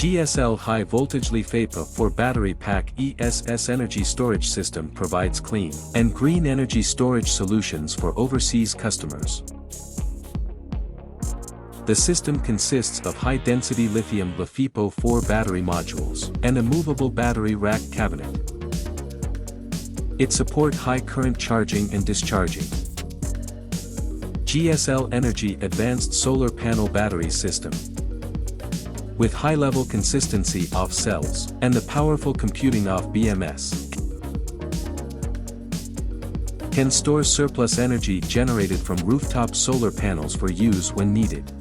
GSL High Voltage Lifepo4 Battery Pack ESS Energy Storage System provides clean and green energy storage solutions for overseas customers. The system consists of high-density lithium Lifepo4 battery modules and a movable battery rack cabinet. It supports high current charging and discharging. GSL Energy Advanced Solar Panel Battery System, with high-level consistency of cells and the powerful computing of BMS, can store surplus energy generated from rooftop solar panels for use when needed.